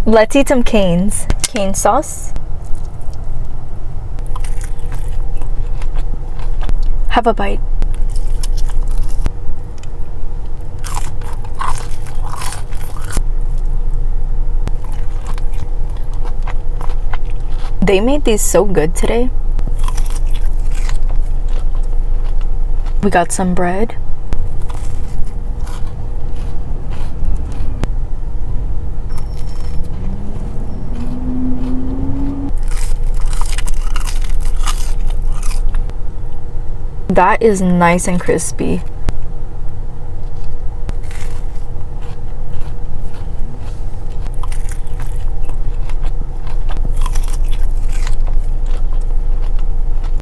Let's eat some canes. Cane sauce. Have a bite. They made these so good today. We got some bread. That is nice and crispy.